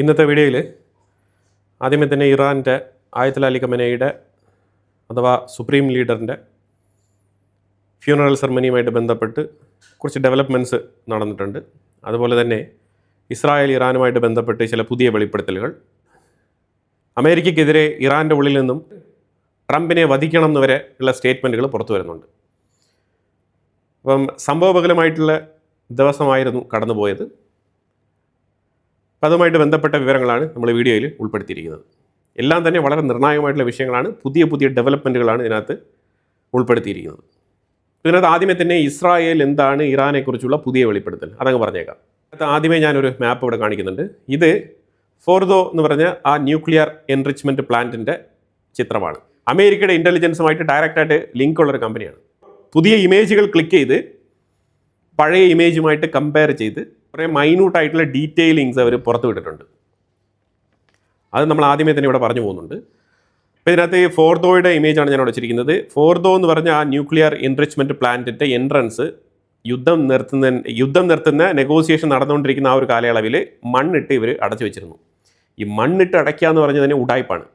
ഇന്നത്തെ വീഡിയോയിൽ ആദ്യമേ തന്നെ ഇറാൻ്റെ ആയത്തുൽ അലി ഖമനയുടെ അഥവാ സുപ്രീം ലീഡറിൻ്റെ ഫ്യൂണറൽ സെറമണിയുമായിട്ട് ബന്ധപ്പെട്ട് കുറച്ച് ഡെവലപ്മെൻറ്റ്സ് നടന്നിട്ടുണ്ട്. അതുപോലെ തന്നെ ഇസ്രായേൽ ഇറാനുമായിട്ട് ബന്ധപ്പെട്ട് ചില പുതിയ വെളിപ്പെടുത്തലുകൾ, അമേരിക്കയ്ക്കെതിരെ ഇറാൻ്റെ ഉള്ളിൽ നിന്നും ട്രംപിനെ വധിക്കണം എന്ന് വരെ ഉള്ള സ്റ്റേറ്റ്മെൻറ്റുകൾ പുറത്തു വരുന്നുണ്ട്. അപ്പം സംഭവബഹുലമായിട്ടുള്ള ദിവസമായിരുന്നു കടന്നുപോയത്. അപ്പം അതുമായിട്ട് ബന്ധപ്പെട്ട വിവരങ്ങളാണ് നമ്മൾ വീഡിയോയിൽ ഉൾപ്പെടുത്തിയിരിക്കുന്നത്. എല്ലാം തന്നെ വളരെ നിർണായകമായിട്ടുള്ള വിഷയങ്ങളാണ്, പുതിയ പുതിയ ഡെവലപ്മെൻറ്റുകളാണ് ഇതിനകത്ത് ഉൾപ്പെടുത്തിയിരിക്കുന്നത്. ഇതിനകത്ത് ആദ്യമേ തന്നെ ഇസ്രായേൽ എന്താണ് ഇറാനെക്കുറിച്ചുള്ള പുതിയ വെളിപ്പെടുത്തൽ അതങ്ങ് പറഞ്ഞേക്കാം. ആദ്യമേ ഞാനൊരു മാപ്പ് ഇവിടെ കാണിക്കുന്നുണ്ട്. ഇത് ഫോർദോ എന്ന് പറഞ്ഞ ആ ന്യൂക്ലിയർ എൻറിച്ച്മെൻറ്റ് പ്ലാന്റിൻ്റെ ചിത്രമാണ്. അമേരിക്കയുടെ ഇൻ്റലിജൻസുമായിട്ട് ഡയറക്റ്റായിട്ട് ലിങ്ക് ഉള്ളൊരു കമ്പനിയാണ്. പുതിയ ഇമേജുകൾ ക്ലിക്ക് ചെയ്ത് പഴയ ഇമേജുമായിട്ട് കമ്പയർ ചെയ്ത് കുറേ മൈന്യൂട്ടായിട്ടുള്ള ഡീറ്റെയിലിങ്സ് അവർ പുറത്തു വിട്ടിട്ടുണ്ട്. അത് നമ്മൾ ആദ്യമേ തന്നെ ഇവിടെ പറഞ്ഞു പോകുന്നുണ്ട്. അപ്പോൾ ഇതിനകത്ത് ഫോർദോയുടെ ഇമേജാണ് ഞാൻ വെച്ചിരിക്കുന്നത്. ഫോർദോ എന്ന് പറഞ്ഞ ആ ന്യൂക്ലിയർ എൻറിച്ച്മെൻറ്റ് പ്ലാന്റിൻ്റെ എൻട്രൻസ് യുദ്ധം നിർത്തുന്ന നെഗോസിയേഷൻ നടന്നുകൊണ്ടിരിക്കുന്ന ആ ഒരു കാലയളവിൽ മണ്ണിട്ട് ഇവർ അടച്ചു വെച്ചിരുന്നു. ഈ മണ്ണിട്ട് അടയ്ക്കുക എന്ന് പറഞ്ഞത് തന്നെ ഉടായ്പാണ്.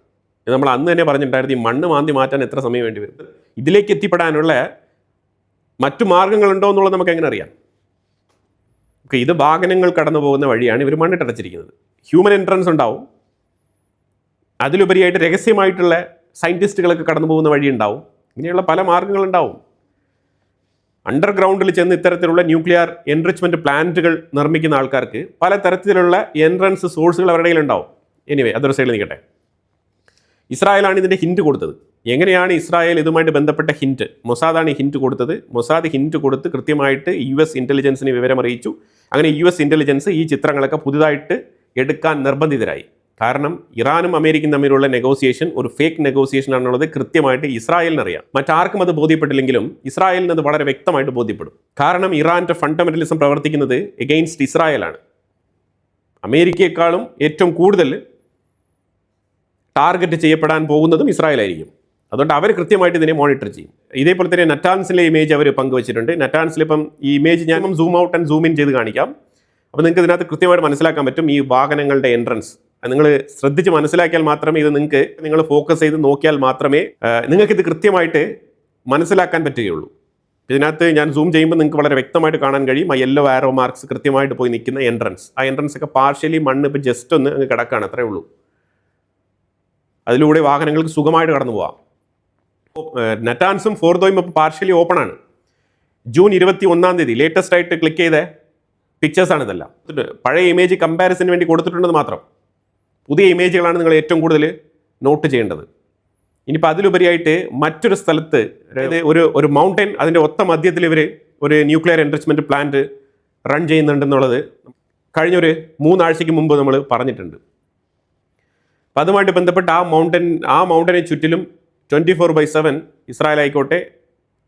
നമ്മൾ അന്ന് തന്നെ പറഞ്ഞിട്ടുണ്ടായിരുന്നു, ഈ മണ്ണ് മാന്തി മാറ്റാൻ എത്ര സമയം വേണ്ടി വരും, ഇതിലേക്ക് എത്തിപ്പെടാനുള്ള മറ്റു മാർഗ്ഗങ്ങളുണ്ടോ എന്നുള്ളത് നമുക്ക് എങ്ങനെ അറിയാം? ഇത് വാഹനങ്ങൾ കടന്നു പോകുന്ന വഴിയാണ് ഇവർ മണ്ണിട്ടടച്ചിരിക്കുന്നത്. ഹ്യൂമൻ എൻട്രൻസ് ഉണ്ടാവും, അതിലുപരിയായിട്ട് രഹസ്യമായിട്ടുള്ള സയൻറ്റിസ്റ്റുകളൊക്കെ കടന്നു പോകുന്ന വഴി ഉണ്ടാവും. ഇങ്ങനെയുള്ള പല മാർഗ്ഗങ്ങളുണ്ടാവും. അണ്ടർഗ്രൗണ്ടിൽ ചെന്ന് ഇത്തരത്തിലുള്ള ന്യൂക്ലിയർ എൻറിച്ച്മെൻറ്റ് പ്ലാന്റുകൾ നിർമ്മിക്കുന്ന ആൾക്കാർക്ക് പല തരത്തിലുള്ള എൻട്രൻസ് സോഴ്സുകൾ അവരുടെ കയ്യിലുണ്ടാവും. എനിവേ, അതൊരു സൈഡിൽ നിൽക്കട്ടെ. ഇസ്രായേലാണ് ഇതിൻ്റെ ഹിൻറ്റ് കൊടുത്തത്. എങ്ങനെയാണ് ഇസ്രായേൽ ഇതുമായിട്ട് ബന്ധപ്പെട്ട ഹിൻറ്റ്? മൊസാദാണ് ഈ ഹിൻറ്റ് കൊടുത്തത്. മൊസാദ് ഹിൻറ്റ് കൊടുത്ത് കൃത്യമായിട്ട് US ഇൻ്റലിജൻസിന് വിവരം അറിയിച്ചു. അങ്ങനെ US ഇൻ്റലിജൻസ് ഈ ചിത്രങ്ങളൊക്കെ പുതുതായിട്ട് എടുക്കാൻ നിർബന്ധിതരായി. കാരണം ഇറാനും അമേരിക്കയും തമ്മിലുള്ള നെഗോസിയേഷൻ ഒരു ഫേക്ക് നെഗോസിയേഷൻ ആണെന്നുള്ളത് കൃത്യമായിട്ട് ഇസ്രായേലിനറിയാം. മറ്റാർക്കും അത് ബോധ്യപ്പെട്ടില്ലെങ്കിലും ഇസ്രായേലിന് അത് വളരെ വ്യക്തമായിട്ട് ബോധ്യപ്പെടും. കാരണം ഇറാൻ്റെ ഫണ്ടമെൻ്റലിസം പ്രവർത്തിക്കുന്നത് എഗെയിൻസ്റ്റ് ഇസ്രായേലാണ്. അമേരിക്കയെക്കാളും ഏറ്റവും കൂടുതൽ ടാർഗറ്റ് ചെയ്യപ്പെടാൻ പോകുന്നതും ഇസ്രായേലായിരിക്കും. അതുകൊണ്ട് അവർ കൃത്യമായിട്ട് ഇതിനെ മോണിറ്റർ ചെയ്യും. ഇതേപോലെ തന്നെ നറ്റാൻസിലെ ഇമേജ് അവർ പങ്കുവച്ചിട്ടുണ്ട്. നറ്റാൻസിൽ ഇപ്പം ഈ ഇമേജ് ഞാൻ zoom out and zoom in ചെയ്ത് കാണിക്കാം. അപ്പോൾ നിങ്ങൾക്ക് ഇതിനകത്ത് കൃത്യമായിട്ട് മനസ്സിലാക്കാൻ പറ്റും ഈ വാഹനങ്ങളുടെ എൻട്രൻസ്. നിങ്ങൾ ശ്രദ്ധിച്ച് മനസ്സിലാക്കിയാൽ മാത്രമേ ഇത് നിങ്ങൾ ഫോക്കസ് ചെയ്ത് നോക്കിയാൽ മാത്രമേ നിങ്ങൾക്കിത് കൃത്യമായിട്ട് മനസ്സിലാക്കാൻ പറ്റുകയുള്ളൂ. ഇതിനകത്ത് ഞാൻ സൂം ചെയ്യുമ്പോൾ നിങ്ങൾക്ക് വളരെ വ്യക്തമായിട്ട് കാണാൻ കഴിയും ആ യെല്ലോ ആരോ മാർക്സ് കൃത്യമായിട്ട് പോയി നിൽക്കുന്ന എൻട്രൻസ്. ആ എൻട്രൻസ് ഒക്കെ പാർഷ്യലി മണ്ണ് ഇപ്പോൾ ജസ്റ്റ് ഒന്ന് അങ്ങ് കിടക്കുകയാണ്, അത്രേ ഉള്ളൂ. അതിലൂടെ വാഹനങ്ങൾക്ക് സുഖമായിട്ട് കടന്നു പോവാം. നറ്റാൻസും ഫോർദോയും ഇപ്പോൾ പാർഷ്യലി ഓപ്പൺ ആണ്. ജൂൺ 21 ലേറ്റസ്റ്റ് ആയിട്ട് ക്ലിക്ക് ചെയ്ത പിക്ചേഴ്സാണ് ഇതെല്ലാം. പഴയ ഇമേജ് കമ്പാരിസന് വേണ്ടി കൊടുത്തിട്ടുണ്ടെന്ന് മാത്രം. പുതിയ ഇമേജുകളാണ് നിങ്ങൾ ഏറ്റവും കൂടുതൽ നോട്ട് ചെയ്യേണ്ടത്. ഇനിയിപ്പോൾ അതിലുപരിയായിട്ട് മറ്റൊരു സ്ഥലത്ത്, അതായത് ഒരു മൗണ്ടൻ, അതിൻ്റെ ഒത്ത മധ്യത്തിൽ ഇവർ ഒരു ന്യൂക്ലിയർ എൻറിച്ച്മെൻറ്റ് പ്ലാന്റ് റൺ ചെയ്യുന്നുണ്ടെന്നുള്ളത് കഴിഞ്ഞൊരു 3 ആഴ്ചയ്ക്ക് മുമ്പ് നമ്മൾ പറഞ്ഞിട്ടുണ്ട്. അപ്പം അതുമായിട്ട് ബന്ധപ്പെട്ട് ആ മൗണ്ടനെ ചുറ്റിലും 24/7 ഇസ്രായേൽ ആയിക്കോട്ടെ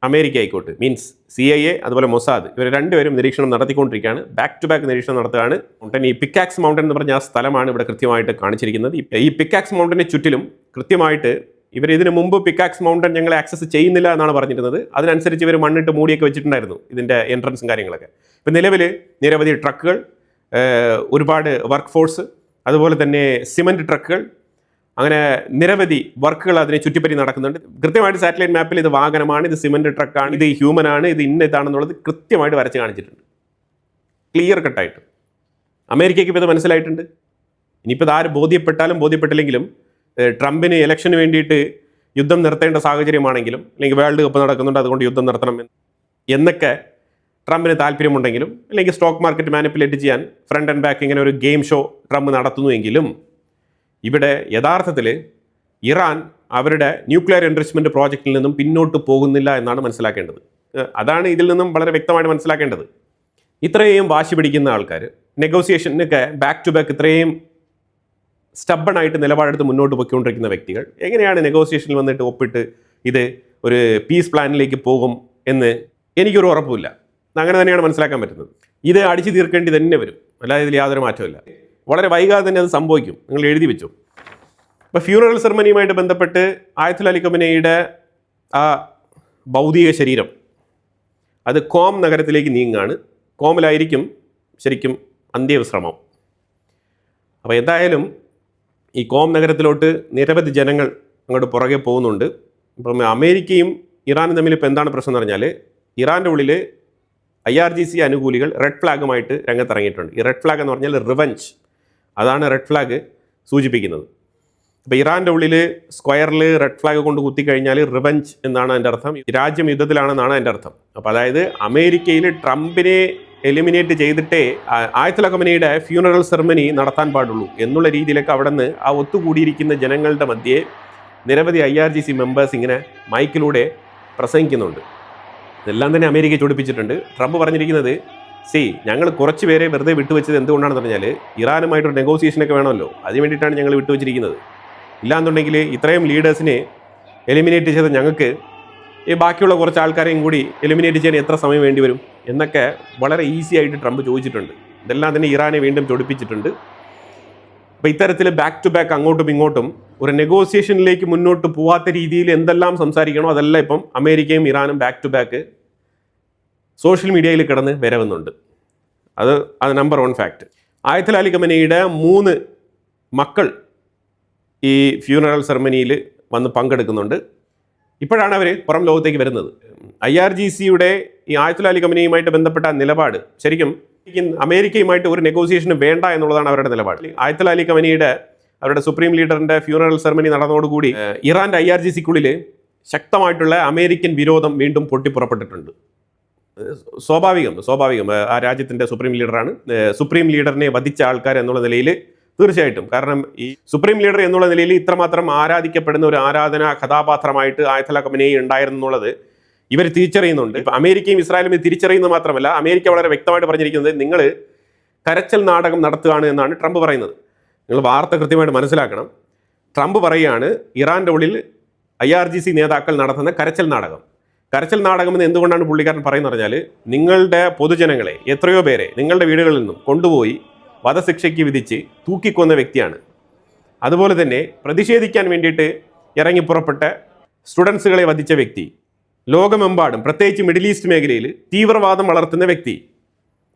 അമേരിക്ക ആയിക്കോട്ടെ, മീൻസ് CIA അതുപോലെ മൊസാദ്, ഇവർ രണ്ടുപേരും നിരീക്ഷണം നടത്തിക്കൊണ്ടിരിക്കുകയാണ്. ബാക്ക് ടു ബാക്ക് നിരീക്ഷണം നടത്തുകയാണ്. മൗണ്ടൻ, ഈ പിക്കാക്സ് മൗണ്ടൻ എന്ന് പറഞ്ഞ ആ സ്ഥലമാണ് ഇവിടെ കൃത്യമായിട്ട് കാണിച്ചിരിക്കുന്നത്. ഈ പിക്കാക്സ് മൗണ്ടനെ ചുറ്റിലും കൃത്യമായിട്ട് ഇവർ ഇതിനു മുമ്പ് പിക്കാക്സ് മൗണ്ടൻ ഞങ്ങൾ ആക്സസ് ചെയ്യുന്നില്ല എന്നാണ് പറഞ്ഞിരുന്നത്. അതിനനുസരിച്ച് ഇവർ മണ്ണിട്ട് മൂടിയൊക്കെ വെച്ചിട്ടുണ്ടായിരുന്നു ഇതിൻ്റെ എൻട്രൻസും കാര്യങ്ങളൊക്കെ. ഇപ്പം നിലവിൽ നിരവധി ട്രക്കുകൾ, ഒരുപാട് വർക്ക് ഫോഴ്സ്, അതുപോലെ തന്നെ സിമൻറ്റ് ട്രക്കുകൾ, അങ്ങനെ നിരവധി വർക്കുകൾ അതിനെ ചുറ്റിപ്പറ്റി നടക്കുന്നുണ്ട്. കൃത്യമായിട്ട് സാറ്റലൈറ്റ് മാപ്പിൽ ഇത് വാഹനമാണ്, ഇത് സിമൻറ്റ് ട്രക്കാണ്, ഇത് ഹ്യൂമൻ ആണ്, ഇത് ഇതാണെന്നുള്ളത് കൃത്യമായിട്ട് വരച്ച് കാണിച്ചിട്ടുണ്ട്, ക്ലിയർ കട്ടായിട്ട്. അമേരിക്കയ്ക്ക് ഇപ്പോൾ ഇത് മനസ്സിലായിട്ടുണ്ട്. ഇനിയിപ്പോൾ ഇത് ആര് ബോധ്യപ്പെട്ടാലും ബോധ്യപ്പെട്ടില്ലെങ്കിലും ട്രംപിന് ഇലക്ഷന് വേണ്ടിയിട്ട് യുദ്ധം നിർത്തേണ്ട സാഹചര്യമാണെങ്കിലും, അല്ലെങ്കിൽ വേൾഡ് കപ്പ് നടക്കുന്നുണ്ട് അതുകൊണ്ട് യുദ്ധം നിർത്തണം എന്നൊക്കെ ട്രംപിന് താല്പര്യമുണ്ടെങ്കിലും, അല്ലെങ്കിൽ സ്റ്റോക്ക് മാർക്കറ്റ് മാനിപ്പുലേറ്റ് ചെയ്യാൻ ഫ്രണ്ട് ആൻഡ് ബാക്ക് ഇങ്ങനെ ഒരു ഗെയിം ഷോ ട്രംപ് നടത്തുന്നുവെങ്കിലും ഇവിടെ യഥാർത്ഥത്തിൽ ഇറാൻ അവരുടെ ന്യൂക്ലിയർ എൻറിച്ച്മെൻറ്റ് പ്രോജക്റ്റിൽ നിന്നും പിന്നോട്ട് പോകുന്നില്ല എന്നാണ് മനസ്സിലാക്കേണ്ടത്. അതാണ് ഇതിൽ നിന്നും വളരെ വ്യക്തമായിട്ട് മനസ്സിലാക്കേണ്ടത്. ഇത്രയും വാശി പിടിക്കുന്ന ആൾക്കാർ, നെഗോസിയേഷനൊക്കെ ബാക്ക് ടു ബാക്ക് ഇത്രയും സ്റ്റബണായിട്ട് നിലപാടെടുത്ത് മുന്നോട്ട് പോയിക്കൊണ്ടിരിക്കുന്ന വ്യക്തികൾ എങ്ങനെയാണ് നെഗോസിയേഷനിൽ വന്നിട്ട് ഒപ്പിട്ട് ഇത് ഒരു പീസ് പ്ലാനിലേക്ക് പോകും എന്ന് എനിക്കൊരു ഉറപ്പില്ല. അങ്ങനെ തന്നെയാണ് മനസ്സിലാക്കാൻ പറ്റുന്നത്. ഇത് അടിച്ചു തീർക്കേണ്ടി തന്നെ വരും, അല്ലാതെ ഇതിൽ യാതൊരു മാറ്റമില്ല. വളരെ വൈകാതെ തന്നെ അത് സംഭവിക്കും, നിങ്ങൾ എഴുതി വെച്ചു. അപ്പോൾ ഫ്യൂണറൽ സെറമണിയുമായിട്ട് ബന്ധപ്പെട്ട് ആയത്തുൽ അലി ഖമനയുടെ ആ ഭൗതിക ശരീരം അത് കോം നഗരത്തിലേക്ക് നീങ്ങുകയാണ്. കോമിലായിരിക്കും ശരിക്കും അന്ത്യവിശ്രമം. അപ്പോൾ എന്തായാലും ഈ കോം നഗരത്തിലോട്ട് നിരവധി ജനങ്ങൾ അങ്ങോട്ട് പുറകെ പോകുന്നുണ്ട്. ഇപ്പം അമേരിക്കയും ഇറാനും തമ്മിൽ ഇപ്പോൾ എന്താണ് പ്രശ്നം എന്ന് പറഞ്ഞാൽ, ഇറാൻ്റെ ഉള്ളിൽ IRGC അനുകൂലികൾ റെഡ് ഫ്ലാഗുമായിട്ട് രംഗത്തിറങ്ങിയിട്ടുണ്ട്. ഈ റെഡ് ഫ്ലാഗ് എന്ന് പറഞ്ഞാൽ റിവഞ്ച്, അതാണ് റെഡ് ഫ്ലാഗ് സൂചിപ്പിക്കുന്നത്. ഇപ്പോൾ ഇറാൻ്റെ ഉള്ളിൽ സ്ക്വയറിൽ റെഡ് ഫ്ലാഗ് കൊണ്ട് കുത്തിക്കഴിഞ്ഞാൽ റിവഞ്ച് എന്നാണ് അതിൻ്റെ അർത്ഥം, രാജ്യം യുദ്ധത്തിലാണെന്നാണ് അതിൻ്റെ അർത്ഥം. അപ്പോൾ അതായത് അമേരിക്കയിൽ ട്രംപിനെ എലിമിനേറ്റ് ചെയ്തിട്ടേ ആയത്തുൽ ഖമനയുടെ ഫ്യൂണറൽ സെറമണി നടത്താൻ പാടുള്ളൂ എന്നുള്ള രീതിയിലൊക്കെ അവിടെ നിന്ന് ആ ഒത്തുകൂടിയിരിക്കുന്ന ജനങ്ങളുടെ മധ്യേ നിരവധി IRGC മെമ്പേഴ്സ് ഇങ്ങനെ മൈക്കിലൂടെ പ്രസംഗിക്കുന്നുണ്ട്. ഇതെല്ലാം തന്നെ അമേരിക്ക ചൊടിപ്പിച്ചിട്ടുണ്ട്. ട്രംപ് പറഞ്ഞിരിക്കുന്നത്, ഞങ്ങൾ കുറച്ച് പേരെ വെറുതെ വിട്ടുവെച്ചത് എന്തുകൊണ്ടാണെന്ന് പറഞ്ഞാൽ ഇറാനുമായിട്ടൊരു നെഗോസിയേഷനൊക്കെ വേണമല്ലോ, അതിന് വേണ്ടിയിട്ടാണ് ഞങ്ങൾ വിട്ടുവെച്ചിരിക്കുന്നത്. ഇല്ലാന്നുണ്ടെങ്കിൽ ഇത്രയും ലീഡേഴ്സിനെ എലിമിനേറ്റ് ചെയ്ത് ഞങ്ങൾക്ക് ഈ ബാക്കിയുള്ള കുറച്ച് ആൾക്കാരെയും കൂടി എലിമിനേറ്റ് ചെയ്യാൻ എത്ര സമയം വേണ്ടി വരും എന്നൊക്കെ വളരെ ഈസി ആയിട്ട് ട്രംപ് ചോദിച്ചിട്ടുണ്ട്. ഇതെല്ലാം തന്നെ ഇറാനെ വീണ്ടും ചൊടിപ്പിച്ചിട്ടുണ്ട്. അപ്പോൾ ഇത്തരത്തിൽ ബാക്ക് ടു ബാക്ക് അങ്ങോട്ടും ഇങ്ങോട്ടും ഒരു നെഗോസിയേഷനിലേക്ക് മുന്നോട്ട് പോവാത്ത രീതിയിൽ എന്തെല്ലാം സംസാരിക്കണോ അതെല്ലാം ഇപ്പം അമേരിക്കയും ഇറാനും ബാക്ക് ടു ബാക്ക് സോഷ്യൽ മീഡിയയിൽ കിടന്ന് വരവുന്നുണ്ട്. അത് നമ്പർ 1 ഫാക്റ്റ്. ആയത്തുൽ അലി ഖമനയുടെ 3 മക്കൾ ഈ ഫ്യൂണറൽ സെറമണിയിൽ വന്ന് പങ്കെടുക്കുന്നുണ്ട്. ഇപ്പോഴാണ് അവർ പുറം ലോകത്തേക്ക് വരുന്നത്. IRGCയുടെ ഈ ആയത്തുൽ അലി ഖമനയുമായിട്ട് ബന്ധപ്പെട്ട നിലപാട് ശരിക്കും അമേരിക്കയുമായിട്ട് ഒരു നെഗോസിയേഷന് വേണ്ട എന്നുള്ളതാണ് അവരുടെ നിലപാട്. ആയത്തുൽ അലി ഖമനയുടെ അവരുടെ സുപ്രീം ലീഡറിൻ്റെ ഫ്യൂണറൽ സെറമണി നടന്നതോടുകൂടി ഇറാൻ്റെ IRGCക്കുള്ളിൽ ശക്തമായിട്ടുള്ള അമേരിക്കൻ വിരോധം വീണ്ടും പൊട്ടിപ്പുറപ്പെട്ടിട്ടുണ്ട്. സ്വാഭാവികം ആ രാജ്യത്തിൻ്റെ സുപ്രീം ലീഡറാണ്. സുപ്രീം ലീഡറിനെ വധിച്ച ആൾക്കാർ എന്നുള്ള നിലയിൽ തീർച്ചയായിട്ടും, കാരണം ഈ സുപ്രീം ലീഡർ എന്നുള്ള നിലയിൽ ഇത്രമാത്രം ആരാധിക്കപ്പെടുന്ന ഒരു ആരാധനാ കഥാപാത്രമായിട്ട് ആയത്തുൽ ഖമനയി ഉണ്ടായിരുന്നു എന്നുള്ളത് ഇവർ തിരിച്ചറിയുന്നുണ്ട്. ഇപ്പം അമേരിക്കയും ഇസ്രായേലും ഇത് തിരിച്ചറിയുന്നത് മാത്രമല്ല, അമേരിക്ക വളരെ വ്യക്തമായിട്ട് പറഞ്ഞിരിക്കുന്നത് നിങ്ങൾ കരച്ചൽ നാടകം നടത്തുകയാണ് എന്നാണ് ട്രംപ് പറയുന്നത്. നിങ്ങൾ വാർത്ത കൃത്യമായിട്ട് മനസ്സിലാക്കണം. ട്രംപ് പറയുകയാണ് ഇറാൻ്റെ ഉള്ളിൽ IRGC നേതാക്കൾ നടത്തുന്ന കരച്ചൽ നാടകം എന്ന് എന്തുകൊണ്ടാണ് പുള്ളിക്കാരൻ പറയുന്നത് പറഞ്ഞാൽ, നിങ്ങളുടെ പൊതുജനങ്ങളെ എത്രയോ പേരെ നിങ്ങളുടെ വീടുകളിൽ നിന്നും കൊണ്ടുപോയി വധശിക്ഷയ്ക്ക് വിധിച്ച് തൂക്കിക്കൊന്ന വ്യക്തിയാണ്. അതുപോലെ തന്നെ പ്രതിഷേധിക്കാൻ വേണ്ടിയിട്ട് ഇറങ്ങിപ്പുറപ്പെട്ട സ്റ്റുഡൻസുകളെ വധിച്ച വ്യക്തി, ലോകമെമ്പാടും പ്രത്യേകിച്ച് മിഡിൽ ഈസ്റ്റ് മേഖലയിൽ തീവ്രവാദം വളർത്തുന്ന വ്യക്തി,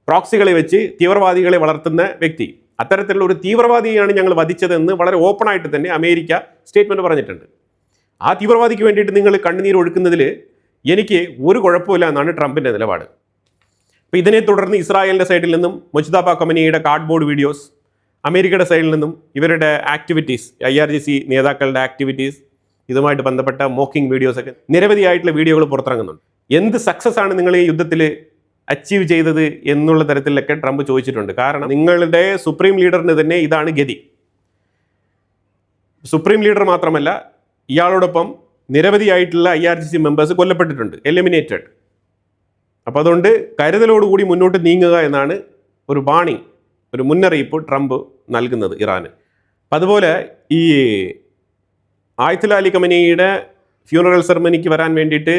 പ്രോക്സികളെ വെച്ച് തീവ്രവാദികളെ വളർത്തുന്ന വ്യക്തി, അത്തരത്തിലുള്ള ഒരു തീവ്രവാദിയാണ് ഞങ്ങൾ വധിച്ചതെന്ന് വളരെ ഓപ്പണായിട്ട് തന്നെ അമേരിക്ക സ്റ്റേറ്റ്മെൻറ്റ് പറഞ്ഞിട്ടുണ്ട്. ആ തീവ്രവാദിക്ക് വേണ്ടിയിട്ട് നിങ്ങൾ കണ്ണുനീർ ഒഴുക്കുന്നതിൽ എനിക്ക് ഒരു കുഴപ്പമില്ല എന്നാണ് ട്രംപിൻ്റെ നിലപാട്. അപ്പോൾ ഇതിനെ തുടർന്ന് ഇസ്രായേലിൻ്റെ സൈഡിൽ നിന്നും മുജ്തബ ഖമനയുടെ കാർഡ്ബോർഡ് വീഡിയോസ്, അമേരിക്കയുടെ സൈഡിൽ നിന്നും ഇവരുടെ ആക്ടിവിറ്റീസ്, IRGC നേതാക്കളുടെ ആക്ടിവിറ്റീസ്, ഇതുമായിട്ട് ബന്ധപ്പെട്ട മോക്കിംഗ് വീഡിയോസൊക്കെ നിരവധിയായിട്ടുള്ള വീഡിയോകൾ പുറത്തിറങ്ങുന്നുണ്ട്. എന്ത് സക്സസ് ആണ് നിങ്ങൾ ഈ യുദ്ധത്തിൽ അച്ചീവ് ചെയ്തത് എന്നുള്ള തരത്തിലൊക്കെ ട്രംപ് ചോദിച്ചിട്ടുണ്ട്. കാരണം നിങ്ങളുടെ സുപ്രീം ലീഡറിന് തന്നെ ഇതാണ് ഗതി. സുപ്രീം ലീഡർ മാത്രമല്ല, ഇയാളോടൊപ്പം നിരവധിയായിട്ടുള്ള IRGC മെമ്പേഴ്സ് കൊല്ലപ്പെട്ടിട്ടുണ്ട്, എലിമിനേറ്റഡ്. അപ്പോൾ അതുകൊണ്ട് കരുതലോടുകൂടി മുന്നോട്ട് നീങ്ങുക എന്നാണ് ഒരു വാണിംഗ്, ഒരു മുന്നറിയിപ്പ് ട്രംപ് നൽകുന്നത് ഇറാന്. അതുപോലെ ഈ ആയത്തുൽ അലി ഖമനയുടെ ഫ്യൂണറൽ സെറമണിക്ക് വരാൻ വേണ്ടിയിട്ട്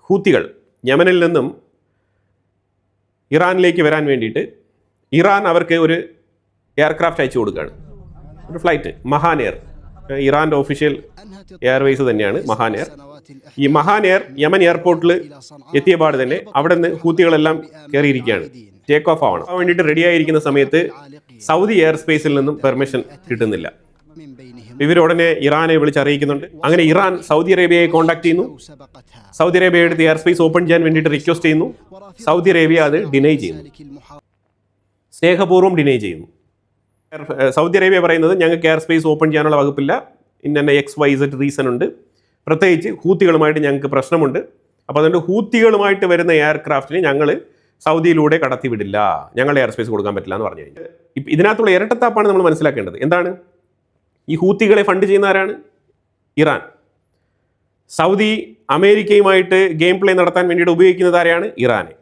ഹൂത്തികൾ യമനിൽ നിന്നും ഇറാനിലേക്ക് വരാൻ വേണ്ടിയിട്ട് ഇറാൻ അവർക്ക് ഒരു എയർക്രാഫ്റ്റ് അയച്ചു കൊടുക്കുകയാണ്, ഒരു ഫ്ലൈറ്റ്, മഹാൻ എയർ. ഇറാൻ്റെ ഒഫീഷ്യൽ എയർവേസ് തന്നെയാണ് മഹാൻ എയർ. ഈ മഹാൻ എയർ യമൻ എയർപോർട്ടിൽ എത്തിയപാട് തന്നെ അവിടെ നിന്ന് ഹൂത്തികളെല്ലാം കയറിയിരിക്കുകയാണ്, ടേക്ക് ഓഫ് ആവണം. അതിന് വേണ്ടിയിട്ട് റെഡി ആയിരിക്കുന്ന സമയത്ത് സൗദി എയർ സ്പേസിൽ നിന്നും പെർമിഷൻ കിട്ടുന്നില്ല. ഇവരുടനെ ഇറാനെ വിളിച്ചറിയിക്കുന്നുണ്ട്. അങ്ങനെ ഇറാൻ സൗദി അറേബ്യയെ കോൺടാക്ട് ചെയ്യുന്നു. സൗദി അറേബ്യ എടുത്ത് എയർ സ്പേസ് ഓപ്പൺ ചെയ്യാൻ വേണ്ടിയിട്ട് റിക്വസ്റ്റ് ചെയ്യുന്നു. സൗദി അറേബ്യ അത് ഡിനൈ ചെയ്യുന്നു, സ്നേഹപൂർവ്വം ഡിനൈ ചെയ്യുന്നു. സൗദി അറേബ്യ പറയുന്നത് ഞങ്ങൾക്ക് എയർ സ്പേസ് ഓപ്പൺ ചെയ്യാനുള്ള വകുപ്പില്ല, ഇന്ന XYZ റീസൺ ഉണ്ട്, പ്രത്യേകിച്ച് ഹൂത്തികളുമായിട്ട് ഞങ്ങൾക്ക് പ്രശ്നമുണ്ട്. അപ്പോൾ അതുകൊണ്ട് ഹൂത്തികളുമായിട്ട് വരുന്ന എയർക്രാഫ്റ്റിന് ഞങ്ങൾ സൗദിയിലൂടെ കടത്തിവിടില്ല, ഞങ്ങളുടെ എയർ സ്പേസ് കൊടുക്കാൻ പറ്റില്ല എന്ന് പറഞ്ഞു കഴിഞ്ഞാൽ ഇതിനകത്തുള്ള ഇരട്ടത്താപ്പാണ് നമ്മൾ മനസ്സിലാക്കേണ്ടത്. എന്താണ് ഈ ഹൂത്തികളെ ഫണ്ട് ചെയ്യുന്ന ആരാണ്? ഇറാൻ. സൗദി അമേരിക്കയുമായിട്ട് ഗെയിം പ്ലേ നടത്താൻ വേണ്ടിയിട്ട് ഉപയോഗിക്കുന്നത് ആരെയാണ്? ഇറാനെ.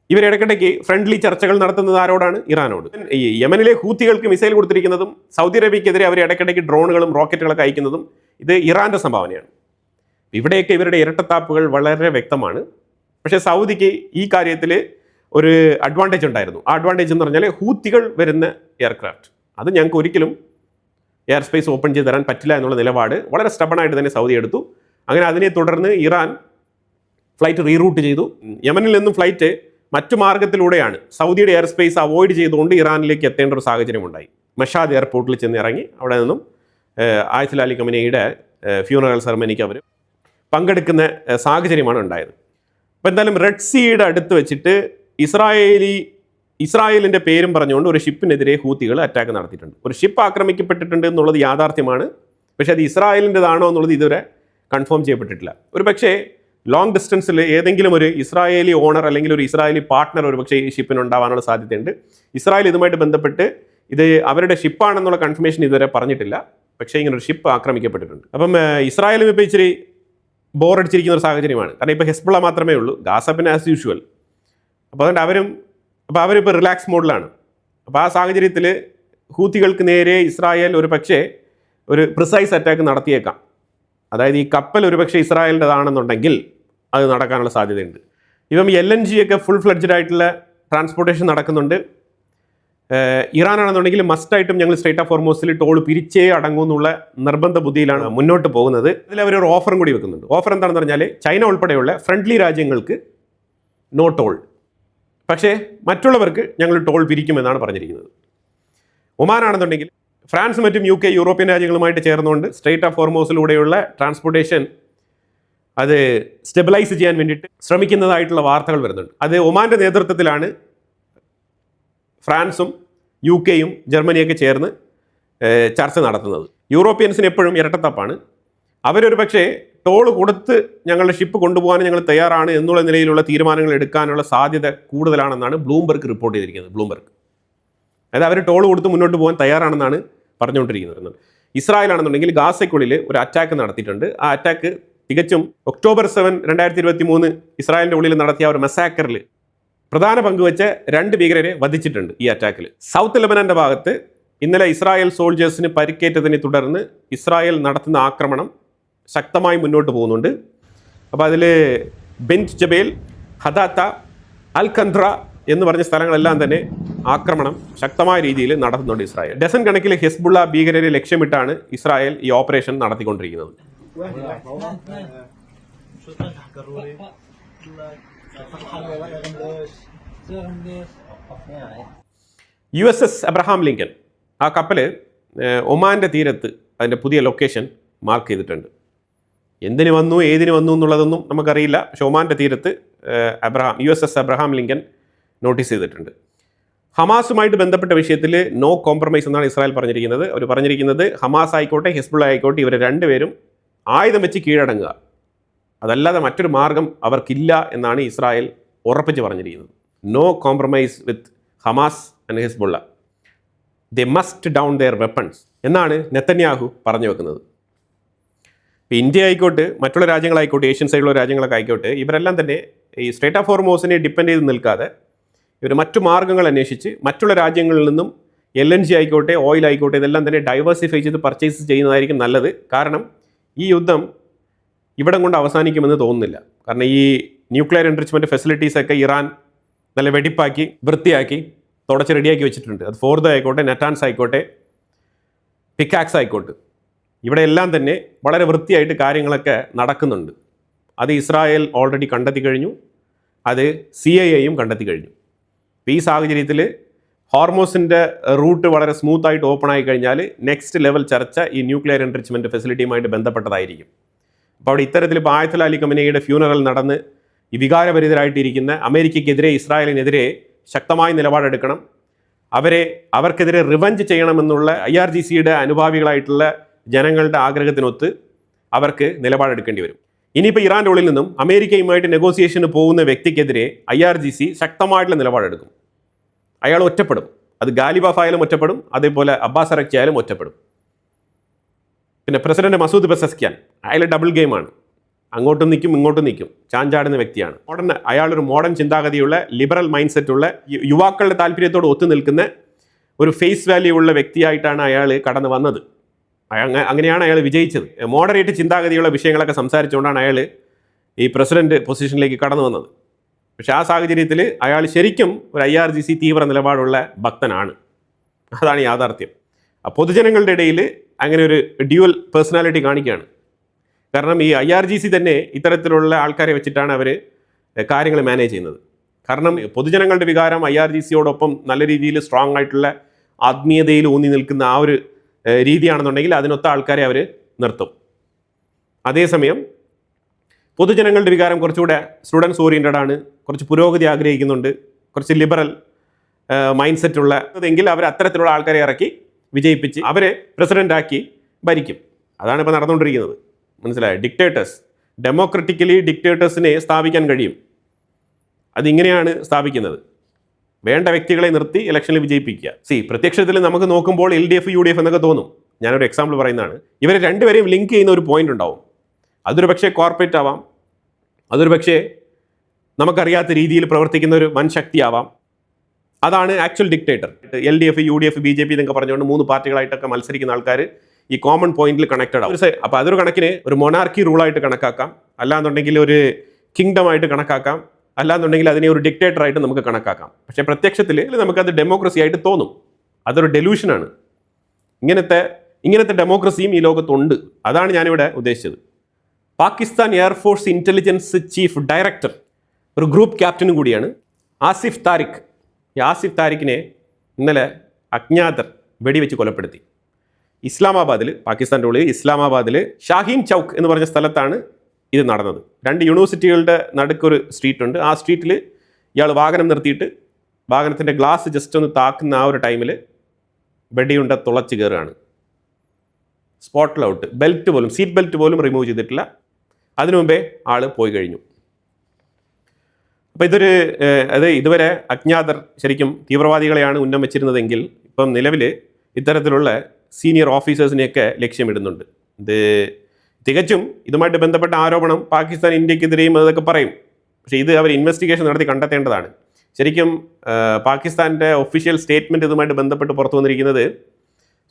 ഇവരിടയ്ക്കിടയ്ക്ക് ഫ്രണ്ട്ലി ചർച്ചകൾ നടത്തുന്നത് ആരോടാണ്? ഇറാനോട്. ഈ യമനിലെ ഹൂത്തികൾക്ക് മിസൈൽ കൊടുത്തിരിക്കുന്നതും സൗദി അറേബ്യക്കെതിരെ അവർ ഇടയ്ക്കിടയ്ക്ക് ഡ്രോണുകളും റോക്കറ്റുകളൊക്കെ അയക്കുന്നതും ഇത് ഇറാൻ്റെ സംഭാവനയാണ്. ഇവിടെയൊക്കെ ഇവരുടെ ഇരട്ടത്താപ്പുകൾ വളരെ വ്യക്തമാണ്. പക്ഷേ സൗദിക്ക് ഈ കാര്യത്തിൽ ഒരു അഡ്വാൻറ്റേജ് ഉണ്ടായിരുന്നു. ആ അഡ്വാൻറ്റേജ് എന്ന് പറഞ്ഞാൽ ഹൂത്തികൾ വരുന്ന എയർക്രാഫ്റ്റ് അത് ഞങ്ങൾക്ക് ഒരിക്കലും എയർ സ്പേസ് ഓപ്പൺ ചെയ്ത് തരാൻ പറ്റില്ല എന്നുള്ള നിലപാട് വളരെ സ്റ്റബണായിട്ട് തന്നെ സൗദി എടുത്തു. അങ്ങനെ അതിനെ തുടർന്ന് ഇറാൻ ഫ്ലൈറ്റ് റീറൂട്ട് ചെയ്തു. യമനിൽ നിന്നും ഫ്ലൈറ്റ് മറ്റു മാർഗത്തിലൂടെയാണ് സൗദിയുടെ എയർ സ്പേസ് അവോയ്ഡ് ചെയ്തുകൊണ്ട് ഇറാനിലേക്ക് എത്തേണ്ട ഒരു സാഹചര്യം ഉണ്ടായി. മഷാദ് എയർപോർട്ടിൽ ചെന്ന് ഇറങ്ങി അവിടെ നിന്നും ആയത്തുൽ അലി ഖമനയുടെ ഫ്യൂണറൽ സെറമണിക്ക് അവർ പങ്കെടുക്കുന്ന സാഹചര്യമാണ് ഉണ്ടായത്. അപ്പോൾ എന്തായാലും റെഡ് സീയുടെ അടുത്ത് വെച്ചിട്ട് ഇസ്രായേലിൻ്റെ പേരും പറഞ്ഞുകൊണ്ട് ഒരു ഷിപ്പിനെതിരെ ഹൂത്തികൾ അറ്റാക്ക് നടത്തിയിട്ടുണ്ട്. ഒരു ഷിപ്പ് ആക്രമിക്കപ്പെട്ടിട്ടുണ്ട് എന്നുള്ളത് യാഥാർത്ഥ്യമാണ്. പക്ഷേ അത് ഇസ്രായേലിൻ്റെതാണോ എന്നുള്ളത് ഇതുവരെ കൺഫേം ചെയ്യപ്പെട്ടിട്ടില്ല. ഒരു പക്ഷേ ലോങ് ഡിസ്റ്റൻസിൽ ഏതെങ്കിലും ഒരു ഇസ്രായേലി ഓണർ അല്ലെങ്കിൽ ഒരു ഇസ്രായേലി പാർട്ട്ണർ ഒരു പക്ഷേ ഈ ഷിപ്പിനുണ്ടാവാനുള്ള സാധ്യതയുണ്ട്. ഇസ്രായേൽ ഇതുമായിട്ട് ബന്ധപ്പെട്ട് ഇത് അവരുടെ ഷിപ്പാണെന്നുള്ള കൺഫർമേഷൻ ഇതുവരെ പറഞ്ഞിട്ടില്ല. പക്ഷേ ഇങ്ങനെ ഒരു ഷിപ്പ് ആക്രമിക്കപ്പെട്ടിട്ടുണ്ട്. അപ്പം ഇസ്രായേലും ഇപ്പോൾ ഇച്ചിരി ബോറടിച്ചിരിക്കുന്ന ഒരു സാഹചര്യമാണ്. കാരണം ഇപ്പോൾ ഹെസ്ബുള്ള മാത്രമേ ഉള്ളൂ, ഗാസ പിന്നെ ആസ് യൂഷ്വൽ. അപ്പോൾ അതുകൊണ്ട് അവരിപ്പോൾ റിലാക്സ് മോഡിലാണ്. അപ്പോൾ ആ സാഹചര്യത്തിൽ ഹൂത്തികൾക്ക് നേരെ ഇസ്രായേൽ ഒരു പക്ഷേ ഒരു പ്രിസൈസ് അറ്റാക്ക് നടത്തിയേക്കാം. അതായത് ഈ കപ്പൽ ഒരു പക്ഷേ ഇസ്രായേലിൻ്റെതാണെന്നുണ്ടെങ്കിൽ അത് നടക്കാനുള്ള സാധ്യതയുണ്ട്. ഇപ്പം LNG ഒക്കെ ഫുൾ ഫ്ലെഡ്ജഡ് ആയിട്ടുള്ള ട്രാൻസ്പോർട്ടേഷൻ നടക്കുന്നുണ്ട്. ഇറാനാണെന്നുണ്ടെങ്കിൽ മസ്റ്റായിട്ടും ഞങ്ങൾ സ്ട്രേറ്റ് ഓഫ് ഹോർമൂസിൽ ടോൾ പിരിച്ചേ അടങ്ങൂ എന്നുള്ള നിർബന്ധ ബുദ്ധിയിലാണ് മുന്നോട്ട് പോകുന്നത്. അതിൽ അവരൊരു ഓഫറും കൂടി വെക്കുന്നുണ്ട്. ഓഫർ എന്താണെന്ന് പറഞ്ഞാൽ ചൈന ഉൾപ്പെടെയുള്ള ഫ്രണ്ട്ലി രാജ്യങ്ങൾക്ക് നോ ടോൾ, പക്ഷേ മറ്റുള്ളവർക്ക് ഞങ്ങൾ ടോൾ പിരിക്കുമെന്നാണ് പറഞ്ഞിരിക്കുന്നത്. ഒമാനാണെന്നുണ്ടെങ്കിൽ ഫ്രാൻസും മറ്റും UK യൂറോപ്യൻ രാജ്യങ്ങളുമായിട്ട് ചേർന്നുകൊണ്ട് സ്ട്രേറ്റ് ഓഫ് ഹോർമൂസിലൂടെയുള്ള ട്രാൻസ്പോർട്ടേഷൻ അത് സ്റ്റെബിലൈസ് ചെയ്യാൻ വേണ്ടിയിട്ട് ശ്രമിക്കുന്നതായിട്ടുള്ള വാർത്തകൾ വരുന്നുണ്ട്. അത് ഒമാൻ്റെ നേതൃത്വത്തിലാണ് ഫ്രാൻസും UK-യും ജർമ്മനിയൊക്കെ ചേർന്ന് ചർച്ച നടത്തുന്നത്. യൂറോപ്യൻസിന് എപ്പോഴും ഇരട്ടത്തപ്പാണ്. അവരൊരു പക്ഷേ ടോൾ കൊടുത്ത് ഞങ്ങളുടെ ഷിപ്പ് കൊണ്ടുപോകാൻ ഞങ്ങൾ തയ്യാറാണ് എന്നുള്ള നിലയിലുള്ള തീരുമാനങ്ങൾ എടുക്കാനുള്ള സാധ്യത കൂടുതലാണെന്നാണ് ബ്ലൂംബെർഗ് റിപ്പോർട്ട് ചെയ്തിരിക്കുന്നത്. ബ്ലൂംബെർഗ് അതായത് അവർ ടോൾ കൊടുത്ത് മുന്നോട്ട് പോകാൻ തയ്യാറാണെന്നാണ് പറഞ്ഞുകൊണ്ടിരിക്കുന്നത്. ഇസ്രായേൽ ആണെന്നുണ്ടെങ്കിൽ ഗാസയ്ക്കുള്ളിൽ ഒരു അറ്റാക്ക് നടത്തിയിട്ടുണ്ട്. ആ അറ്റാക്ക് തികച്ചും October 7, 2023 ഇസ്രായേലിൻ്റെ ഉള്ളിൽ നടത്തിയ ഒരു മെസാക്കറിൽ പ്രധാന പങ്കുവെച്ച 2 ഭീകരരെ വധിച്ചിട്ടുണ്ട് ഈ അറ്റാക്കിൽ. സൗത്ത് ലെബനൻ്റെ ഭാഗത്ത് ഇന്നലെ ഇസ്രായേൽ സോൾജേഴ്സിന് പരിക്കേറ്റതിനെ തുടർന്ന് ഇസ്രായേൽ നടത്തുന്ന ആക്രമണം ശക്തമായി മുന്നോട്ട് പോകുന്നുണ്ട്. അപ്പോൾ അതിൽ ബെൻറ്റ് ജബേൽ, ഹദാത്ത, അൽ ഖന്ദ്ര എന്ന് പറഞ്ഞ സ്ഥലങ്ങളെല്ലാം തന്നെ ആക്രമണം ശക്തമായ രീതിയിൽ നടത്തുന്നുണ്ട് ഇസ്രായേൽ. ഡസൻ കണക്കിൽ ഹെസ്ബുള്ള ഭീകരരെ ലക്ഷ്യമിട്ടാണ് ഇസ്രായേൽ ഈ ഓപ്പറേഷൻ നടത്തിക്കൊണ്ടിരിക്കുന്നത്. USS അബ്രഹാം ലിങ്കൻ ആ കപ്പൽ ഒമാൻ്റെ തീരത്ത് അതിൻ്റെ പുതിയ ലൊക്കേഷൻ മാർക്ക് ചെയ്തിട്ടുണ്ട്. എന്തിന് വന്നു ഏതിന് വന്നു എന്നുള്ളതൊന്നും നമുക്കറിയില്ല. പക്ഷേ ഒമാൻ്റെ തീരത്ത് USS അബ്രഹാം ലിങ്കൻ നോട്ടീസ് ചെയ്തിട്ടുണ്ട്. ഹമാസുമായിട്ട് ബന്ധപ്പെട്ട വിഷയത്തിൽ നോ കോംപ്രമൈസ് എന്നാണ് ഇസ്രായേൽ പറഞ്ഞിരിക്കുന്നത്. അവർ പറഞ്ഞിരിക്കുന്നത് ഹമാസ് ആയിക്കോട്ടെ ഹിസ്ബുള്ള ആയിക്കോട്ടെ ഇവർ രണ്ടുപേരും ആയുധം വെച്ച് കീഴടങ്ങുക, അതല്ലാതെ മറ്റൊരു മാർഗം അവർക്കില്ല എന്നാണ് ഇസ്രായേൽ ഉറപ്പിച്ച് പറഞ്ഞിരിക്കുന്നത്. No compromise with Hamas and Hezbollah, they must down their weapons എന്നാണ് നെതന്യാഹു പറഞ്ഞു വെക്കുന്നത്. ഇപ്പോൾ ഇന്ത്യ ആയിക്കോട്ടെ മറ്റുള്ള രാജ്യങ്ങളായിക്കോട്ടെ ഏഷ്യൻ സൈഡിലുള്ള രാജ്യങ്ങളൊക്കെ ആയിക്കോട്ടെ ഇവരെല്ലാം തന്നെ ഈ സ്ട്രേറ്റ് ഓഫ് ഹോർമൂസിനെ ഡിപ്പെൻഡ് ചെയ്ത് നിൽക്കാതെ ഇവർ മറ്റു മാർഗ്ഗങ്ങൾ അന്വേഷിച്ച് മറ്റുള്ള രാജ്യങ്ങളിൽ നിന്നും LNG ആയിക്കോട്ടെ ഓയിൽ ആയിക്കോട്ടെ ഇതെല്ലാം തന്നെ ഡൈവേഴ്സിഫൈ ചെയ്ത് പർച്ചേസ് ചെയ്യുന്നതായിരിക്കും നല്ലത്. കാരണം ഈ യുദ്ധം ഇവിടം കൊണ്ട് അവസാനിക്കുമെന്ന് തോന്നുന്നില്ല. കാരണം ഈ ന്യൂക്ലിയർ എൻറിച്ച്മെൻറ്റ് ഫെസിലിറ്റീസൊക്കെ ഇറാൻ നല്ല വെടിപ്പാക്കി വൃത്തിയാക്കി തുടച്ച് റെഡിയാക്കി വെച്ചിട്ടുണ്ട്. അത് ഫോർദോ ആയിക്കോട്ടെ, നറ്റാൻസ് ആയിക്കോട്ടെ, പിക്കാക്സ് ആയിക്കോട്ടെ, ഇവിടെ എല്ലാം തന്നെ വളരെ വൃത്തിയായിട്ട് കാര്യങ്ങളൊക്കെ നടക്കുന്നുണ്ട്. അത് ഇസ്രായേൽ ഓൾറെഡി കണ്ടെത്തി കഴിഞ്ഞു, അത് CIA-യും കണ്ടെത്തി കഴിഞ്ഞു. ഈ സാഹചര്യത്തിൽ ഹോർമോസിൻ്റെ റൂട്ട് വളരെ സ്മൂത്തായിട്ട് ഓപ്പൺ ആയി കഴിഞ്ഞാൽ നെക്സ്റ്റ് ലെവൽ ചർച്ച ഈ ന്യൂക്ലിയർ എൻറിച്ച്മെൻറ്റ് ഫെസിലിറ്റിയുമായിട്ട് ബന്ധപ്പെട്ടതായിരിക്കും. അപ്പോൾ അവിടെ ഇത്തരത്തിൽ ഇപ്പോൾ ആയത്തുൽ അലി ഖമനയുടെ ഫ്യൂണറൽ നടന്ന് ഈ വികാരഭരിതരായിട്ടിരിക്കുന്ന അമേരിക്കയ്ക്കെതിരെ ഇസ്രായേലിനെതിരെ ശക്തമായ നിലപാടെടുക്കണം, അവർക്കെതിരെ റിവഞ്ച് ചെയ്യണമെന്നുള്ള IRGCയുടെ അനുഭാവികളായിട്ടുള്ള ജനങ്ങളുടെ ആഗ്രഹത്തിനൊത്ത് അവർക്ക് നിലപാടെടുക്കേണ്ടി വരും. ഇനിയിപ്പോൾ ഇറാൻ്റെ ഉള്ളിൽ നിന്നും അമേരിക്കയുമായിട്ട് നെഗോസിയേഷന് പോകുന്ന വ്യക്തിക്കെതിരെ IRGC ശക്തമായിട്ടുള്ള നിലപാടെടുക്കും. അയാൾ ഒറ്റപ്പെടും. അത് ഗാലിബാഫ് ആയാലും ഒറ്റപ്പെടും, അതേപോലെ അബ്ബാസ് അറക്ചി ആയാലും ഒറ്റപ്പെടും. പിന്നെ പ്രസിഡന്റ് മസൂദ് പെസസ്ക്യാൻ അയാൾ ഡബിൾ ഗെയിമാണ്, അങ്ങോട്ടും നിൽക്കും ഇങ്ങോട്ടും നിൽക്കും, ചാഞ്ചാടുന്ന വ്യക്തിയാണ്. അയാളൊരു മോഡേൺ ചിന്താഗതിയുള്ള ലിബറൽ മൈൻഡ് സെറ്റുള്ള യുവാക്കളുടെ താല്പര്യത്തോട് ഒത്തു നിൽക്കുന്ന ഒരു ഫേസ് വാല്യൂ ഉള്ള വ്യക്തിയായിട്ടാണ് അയാൾ കടന്നു വന്നത്. അങ്ങനെയാണ് അയാൾ വിജയിച്ചത്. മോഡറേറ്റ് ചിന്താഗതിയുള്ള വിഷയങ്ങളൊക്കെ സംസാരിച്ചുകൊണ്ടാണ് അയാൾ ഈ പ്രസിഡന്റ് പൊസിഷനിലേക്ക് കടന്നു വന്നത്. പക്ഷേ ആ സാഹചര്യത്തിൽ അയാൾ ശരിക്കും ഒരു IRGC തീവ്ര നിലപാടുള്ള ഭക്തനാണ്. അതാണ് യാഥാർത്ഥ്യം. പൊതുജനങ്ങളുടെ ഇടയിൽ അങ്ങനെ ഒരു ഡ്യുവൽ പേഴ്സണാലിറ്റി കാണിക്കുകയാണ്. കാരണം ഈ IRGC തന്നെ ഇത്തരത്തിലുള്ള ആൾക്കാരെ വെച്ചിട്ടാണ് അവർ കാര്യങ്ങൾ മാനേജ് ചെയ്യുന്നത്. കാരണം പൊതുജനങ്ങളുടെ വികാരം IRGCയോടൊപ്പം നല്ല രീതിയിൽ സ്ട്രോങ് ആയിട്ടുള്ള ആത്മീയതയിൽ ഊന്നി നിൽക്കുന്ന ആ ഒരു രീതിയാണെന്നുണ്ടെങ്കിൽ അതിനൊത്ത ആൾക്കാരെ അവർ നിർത്തും. അതേസമയം പൊതുജനങ്ങളുടെ വികാരം കുറച്ചുകൂടെ സ്റ്റുഡൻസ് ഓറിയൻറ്റഡ് ആണ്, കുറച്ച് പുരോഗതി ആഗ്രഹിക്കുന്നുണ്ട്, കുറച്ച് ലിബറൽ മൈൻഡ് സെറ്റ് ഉള്ളതെങ്കിൽ അവർ അത്തരത്തിലുള്ള ആൾക്കാരെ ഇറക്കി വിജയിപ്പിച്ച് അവരെ പ്രസിഡൻ്റാക്കി ഭരിക്കും. അതാണ് ഇപ്പോൾ നടന്നുകൊണ്ടിരിക്കുന്നത്. മനസ്സിലായോ? ഡിക്റ്റേറ്റേഴ്സ്, ഡെമോക്രറ്റിക്കലി ഡിക്റ്റേറ്റേഴ്സിനെ സ്ഥാപിക്കാൻ കഴിയും. അതിങ്ങനെയാണ് സ്ഥാപിക്കുന്നത്. വേണ്ട വ്യക്തികളെ നിർത്തി ഇലക്ഷനിൽ വിജയിപ്പിക്കുക. പ്രത്യക്ഷത്തിൽ നമുക്ക് നോക്കുമ്പോൾ LDF UDF എന്നൊക്കെ തോന്നും. ഞാനൊരു എക്സാമ്പിൾ പറയുന്നതാണ്. ഇവരെ രണ്ടുപേരെയും ലിങ്ക് ചെയ്യുന്ന ഒരു പോയിന്റ് ഉണ്ടാവും. അതൊരു പക്ഷേ കോർപ്പറേറ്റ് ആവാം, അതൊരു പക്ഷേ നമുക്കറിയാത്ത രീതിയിൽ പ്രവർത്തിക്കുന്ന ഒരു വൻ ശക്തിയാവാം. അതാണ് actual dictator. LDF UDF BJP എന്നൊക്കെ പറഞ്ഞുകൊണ്ട് 3 പാർട്ടികളായിട്ടൊക്കെ മത്സരിക്കുന്ന ആൾക്കാർ ഈ കോമൺ പോയിന്റിൽ കണക്റ്റഡ് ആവും. അപ്പോൾ അതൊരു കണക്കിന് ഒരു മൊണാർക്കി റൂളായിട്ട് കണക്കാക്കാം, അല്ലാന്നുണ്ടെങ്കിൽ ഒരു കിങ്ഡം ആയിട്ട് കണക്കാക്കാം, അല്ലാന്നുണ്ടെങ്കിൽ അതിനെ ഒരു ഡിക്റ്റേറ്ററായിട്ട് നമുക്ക് കണക്കാക്കാം. പക്ഷേ പ്രത്യക്ഷത്തിൽ നമുക്കത് ഡെമോക്രസി ആയിട്ട് തോന്നും. അതൊരു ഡെലൂഷനാണ്. ഇങ്ങനത്തെ ഡെമോക്രസിയും ഈ ലോകത്തുണ്ട്. അതാണ് ഞാനിവിടെ ഉദ്ദേശിച്ചത്. Pakistan air force intelligence chief director, ഒരു ഗ്രൂപ്പ് ക്യാപ്റ്റനും കൂടിയാണ് ആസിഫ് താരിഖ്. ഈ ആസിഫ് താരിഖിനെ ഇന്നലെ അജ്ഞാതർ വെടിവെച്ച് കൊലപ്പെടുത്തി. ഇസ്ലാമാബാദിൽ, പാകിസ്ഥാൻ്റെ ഉള്ളിൽ ഇസ്ലാമാബാദിൽ ഷാഹീൻ ചൗക്ക് എന്ന് പറഞ്ഞ സ്ഥലത്താണ് ഇത് നടന്നത്. 2 യൂണിവേഴ്സിറ്റികളുടെ നടുക്കൊരു സ്ട്രീറ്റ് ഉണ്ട്. ആ സ്ട്രീറ്റിൽ ഇയാൾ വാഹനം നിർത്തിയിട്ട് വാഹനത്തിൻ്റെ ഗ്ലാസ് ജസ്റ്റ് ഒന്ന് താക്കുന്ന ആ ഒരു ടൈമിൽ വെടിയുണ്ട തുളച്ച് കയറുകയാണ്. സ്പോട്ടിൽ ഔട്ട്. സീറ്റ് ബെൽറ്റ് പോലും റിമൂവ് ചെയ്തിട്ടില്ല. അതിനു മുമ്പേ ആൾ പോയി കഴിഞ്ഞു. അപ്പോൾ ഇതുവരെ അജ്ഞാതർ ശരിക്കും തീവ്രവാദികളെയാണ് ഉന്നം വെച്ചിരുന്നതെങ്കിൽ ഇപ്പം നിലവിൽ ഇത്തരത്തിലുള്ള സീനിയർ ഓഫീസേഴ്സിനെയൊക്കെ ലക്ഷ്യമിടുന്നുണ്ട്. ഇത് തികച്ചും ഇതുമായിട്ട് ബന്ധപ്പെട്ട ആരോപണം പാകിസ്ഥാൻ ഇന്ത്യക്കെതിരെയും അതൊക്കെ പറയും. പക്ഷേ ഇത് അവർ ഇൻവെസ്റ്റിഗേഷൻ നടത്തി കണ്ടെത്തേണ്ടതാണ്. ശരിക്കും പാകിസ്ഥാൻ്റെ ഒഫീഷ്യൽ സ്റ്റേറ്റ്മെൻറ്റ് ഇതുമായിട്ട് ബന്ധപ്പെട്ട് പുറത്തു വന്നിരിക്കുന്നത്,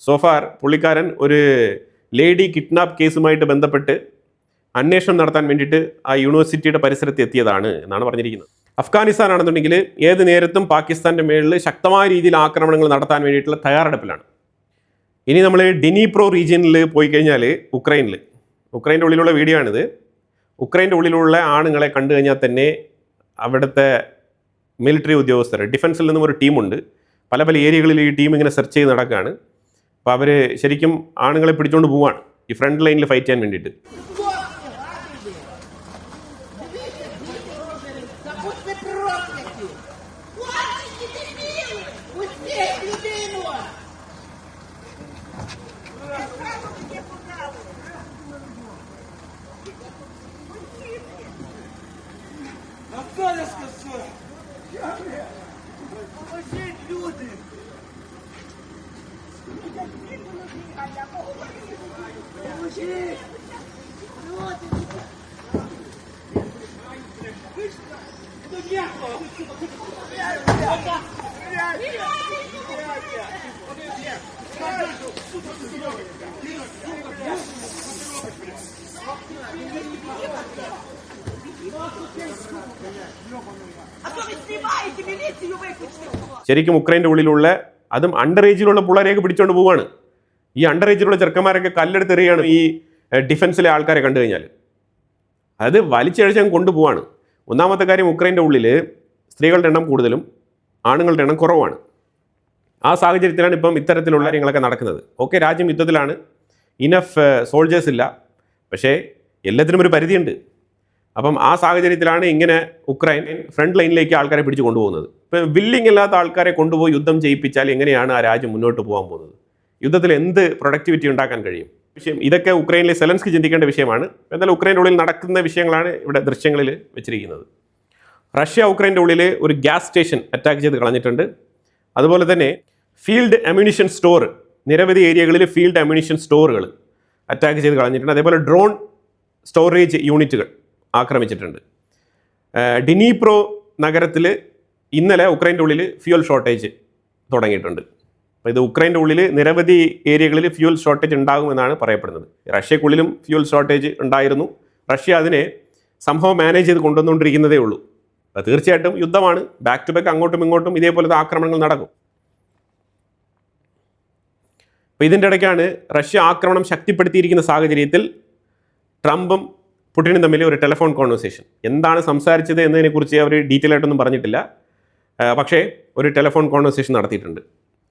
സോഫാർ പുള്ളിക്കാരൻ ഒരു ലേഡി കിഡ്നാപ്പ് കേസുമായിട്ട് ബന്ധപ്പെട്ട് അന്വേഷണം നടത്താൻ വേണ്ടിയിട്ട് ആ യൂണിവേഴ്സിറ്റിയുടെ പരിസരത്ത് എത്തിയതാണ് എന്നാണ് പറഞ്ഞിരിക്കുന്നത്. അഫ്ഗാനിസ്ഥാൻ ആണെന്നുണ്ടെങ്കിൽ ഏത് നേരത്തും പാകിസ്ഥാൻ്റെ മേളിൽ ശക്തമായ രീതിയിൽ ആക്രമണങ്ങൾ നടത്താൻ വേണ്ടിയിട്ടുള്ള തയ്യാറെടുപ്പിലാണ്. ഇനി നമ്മൾ ഡിനിപ്രോ റീജിയനിൽ പോയി കഴിഞ്ഞാൽ ഉക്രൈൻ്റെ ഉള്ളിലുള്ള വീഡിയോ ആണിത്. ഉക്രൈൻ്റെ ഉള്ളിലുള്ള ആണുങ്ങളെ കണ്ടു കഴിഞ്ഞാൽ തന്നെ അവിടുത്തെ മിലിറ്ററി ഉദ്യോഗസ്ഥർ, ഡിഫൻസിൽ നിന്നും ഒരു ടീമുണ്ട്. പല ഏരിയകളിൽ ഈ ടീം ഇങ്ങനെ സെർച്ച് ചെയ്ത് നടക്കുകയാണ്. അപ്പോൾ അവർ ശരിക്കും ആണുങ്ങളെ പിടിച്ചുകൊണ്ട് പോവുകയാണ് ഈ ഫ്രണ്ട് ലൈനിൽ ഫൈറ്റ് ചെയ്യാൻ വേണ്ടിയിട്ട്. ശരിക്കും ഉക്രൈൻ്റെ ഉള്ളിലുള്ള, അതും അണ്ടർ ഏജിലുള്ള പിള്ളേരെയൊക്കെ പിടിച്ചുകൊണ്ട് പോവുകയാണ്. ഈ അണ്ടർ ഏജിലുള്ള ചെറുക്കന്മാരൊക്കെ കല്ലെടുത്തെറിയാണ് ഈ ഡിഫൻസിലെ ആൾക്കാരെ കണ്ടു കഴിഞ്ഞാൽ. അത് വലിച്ചഴിച്ചങ്ങ് കൊണ്ടുപോവാണ്. ഒന്നാമത്തെ കാര്യം, ഉക്രൈൻ്റെ ഉള്ളിൽ സ്ത്രീകളുടെ എണ്ണം കൂടുതലും ആണുങ്ങളുടെ എണ്ണം കുറവാണ്. ആ സാഹചര്യത്തിലാണ് ഇപ്പം ഇത്തരത്തിലുള്ള കാര്യങ്ങളൊക്കെ നടക്കുന്നത്. ഓക്കെ, രാജ്യം യുദ്ധത്തിലാണ്, ഇനഫ് സോൾജേഴ്സ് ഇല്ല, പക്ഷേ എല്ലാത്തിനും ഒരു പരിധിയുണ്ട്. അപ്പം ആ സാഹചര്യത്തിലാണ് ഇങ്ങനെ ഉക്രൈൻ ഫ്രണ്ട് ലൈനിലേക്ക് ആൾക്കാരെ പിടിച്ചു കൊണ്ടുപോകുന്നത്. ഇപ്പം വില്ലിംഗ് ഇല്ലാത്ത ആൾക്കാരെ കൊണ്ടുപോയി യുദ്ധം ചെയ്യിപ്പിച്ചാൽ എങ്ങനെയാണ് ആ രാജ്യം മുന്നോട്ട് പോകാൻ പോകുന്നത്? യുദ്ധത്തിൽ എന്ത് പ്രൊഡക്ടിവിറ്റി ഉണ്ടാക്കാൻ കഴിയും? ഇതൊക്കെ ഉക്രൈനിലെ സെലൻസ്കി ചിന്തിക്കേണ്ട വിഷയമാണ്. എന്നാൽ ഉക്രൈൻ്റെ ഉള്ളിൽ നടക്കുന്ന വിഷയങ്ങളാണ് ഇവിടെ ദൃശ്യങ്ങളിൽ വെച്ചിരിക്കുന്നത്. റഷ്യ ഉക്രൈൻ്റെ ഉള്ളിൽ ഒരു ഗ്യാസ് സ്റ്റേഷൻ അറ്റാക്ക് ചെയ്ത് കളഞ്ഞിട്ടുണ്ട്. അതുപോലെ തന്നെ ഫീൽഡ് അമ്യൂണിഷൻ സ്റ്റോർ, നിരവധി ഏരിയകളിൽ ഫീൽഡ് അമ്യൂണിഷൻ സ്റ്റോറുകൾ അറ്റാക്ക് ചെയ്ത് കളഞ്ഞിട്ടുണ്ട്. അതേപോലെ ഡ്രോൺ സ്റ്റോറേജ് യൂണിറ്റുകൾ ആക്രമിച്ചിട്ടുണ്ട്. ഡിനിപ്രോ നഗരത്തിൽ ഇന്നലെ ഉക്രൈൻ്റെ ഉള്ളിൽ ഫ്യൂൽ ഷോർട്ടേജ് തുടങ്ങിയിട്ടുണ്ട്. അപ്പോൾ ഇത് ഉക്രൈൻ്റെ ഉള്ളിൽ നിരവധി ഏരിയകളിൽ ഫ്യൂൽ ഷോർട്ടേജ് ഉണ്ടാകുമെന്നാണ് പറയപ്പെടുന്നത്. റഷ്യക്കുള്ളിലും ഫ്യൂൽ ഷോർട്ടേജ് ഉണ്ടായിരുന്നു. റഷ്യ അതിനെ സംഭവം മാനേജ് ചെയ്ത് കൊണ്ടുവന്നുകൊണ്ടിരിക്കുന്നതേ ഉള്ളൂ. അപ്പോൾ തീർച്ചയായിട്ടും യുദ്ധമാണ്. ബാക്ക് ടു ബാക്ക് അങ്ങോട്ടും ഇങ്ങോട്ടും ഇതേപോലത്തെ ആക്രമണങ്ങൾ നടക്കും. അപ്പോൾ ഇതിൻ്റെ ഇടയ്ക്കാണ് റഷ്യ ആക്രമണം ശക്തിപ്പെടുത്തിയിരിക്കുന്ന സാഹചര്യത്തിൽ ട്രംപും പുടിനും തമ്മിൽ ഒരു ടെലിഫോൺ കോൺവെർസേഷൻ, എന്താണ് സംസാരിച്ചത് എന്നതിനെക്കുറിച്ച് അവർ ഡീറ്റെയിൽ ആയിട്ടൊന്നും പറഞ്ഞിട്ടില്ല. പക്ഷേ ഒരു ടെലിഫോൺ കോൺവെർസേഷൻ നടത്തിയിട്ടുണ്ട്.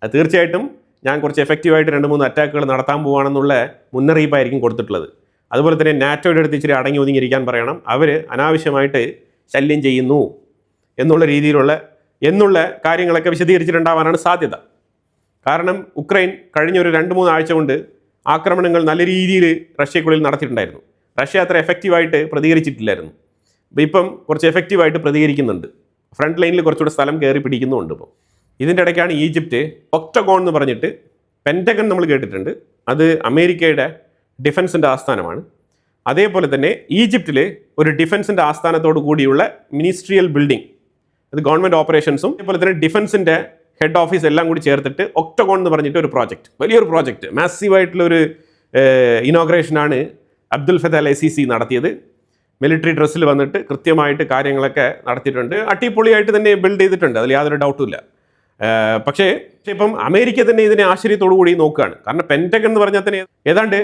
അത് തീർച്ചയായിട്ടും ഞാൻ കുറച്ച് എഫക്റ്റീവായിട്ട് 2-3 അറ്റാക്കുകൾ നടത്താൻ പോവുകയാണെന്നുള്ള മുന്നറിയിപ്പായിരിക്കും കൊടുത്തിട്ടുള്ളത്. അതുപോലെ തന്നെ നാറ്റോയുടെ അടുത്ത് ഇച്ചിരി അടങ്ങി ഒതുങ്ങിയിരിക്കാൻ പറയണം. അവർ അനാവശ്യമായിട്ട് ശല്യം ചെയ്യുന്നു എന്നുള്ള കാര്യങ്ങളൊക്കെ വിശദീകരിച്ചിട്ടുണ്ടാവാനാണ് സാധ്യത. കാരണം ഉക്രൈൻ കഴിഞ്ഞ ഒരു 2-3 ആഴ്ച കൊണ്ട് ആക്രമണങ്ങൾ നല്ല രീതിയിൽ റഷ്യക്കുള്ളിൽ നടത്തിയിട്ടുണ്ടായിരുന്നു. റഷ്യ അത്ര എഫക്റ്റീവായിട്ട് പ്രതികരിച്ചിട്ടില്ലായിരുന്നു. ഇപ്പം കുറച്ച് എഫക്റ്റീവായിട്ട് പ്രതികരിക്കുന്നുണ്ട്. ഫ്രണ്ട് ലൈനിൽ കുറച്ചുകൂടെ സ്ഥലം കയറി പിടിക്കുന്നുമുണ്ട്. ഇപ്പോൾ ഇതിൻ്റെ ഇടയ്ക്കാണ് ഈജിപ്റ്റ് ഒക്ടഗോൺ എന്ന് പറഞ്ഞിട്ട്, പെൻറ്റഗൺ നമ്മൾ കേട്ടിട്ടുണ്ട്, അത് അമേരിക്കയുടെ ഡിഫൻസിൻ്റെ ആസ്ഥാനമാണ്. അതേപോലെ തന്നെ ഈജിപ്തിൽ ഒരു ഡിഫൻസിൻ്റെ ആസ്ഥാനത്തോടു കൂടിയുള്ള മിനിസ്ട്രിയൽ ബിൽഡിംഗ്, അത് ഗവൺമെൻറ് ഓപ്പറേഷൻസും അതേപോലെ തന്നെ ഡിഫൻസിൻ്റെ ഹെഡ് ഓഫീസ് എല്ലാം കൂടി ചേർത്തിട്ട് ഒക്ടഗോൺ എന്ന് പറഞ്ഞിട്ട് ഒരു പ്രോജക്റ്റ്, വലിയൊരു പ്രോജക്റ്റ്, മാസീവായിട്ടുള്ളൊരു ഇനോഗ്രേഷനാണ് അബ്ദുൽ ഫത്തഹ് അൽ സിസി നടത്തിയത്. മിലിറ്ററി ഡ്രസ്സിൽ വന്നിട്ട് കൃത്യമായിട്ട് കാര്യങ്ങളൊക്കെ നടത്തിയിട്ടുണ്ട്. അടിപൊളിയായിട്ട് തന്നെ ബിൽഡ് ചെയ്തിട്ടുണ്ട്, അതിൽ യാതൊരു ഡൗട്ടും ഇല്ല. പക്ഷേ ഇപ്പം അമേരിക്ക തന്നെ ഇതിനെ ആശ്ചര്യത്തോടു കൂടി നോക്കുകയാണ്. കാരണം പെൻറ്റഗൺ എന്ന് പറഞ്ഞാൽ തന്നെ ഏതാണ്ട്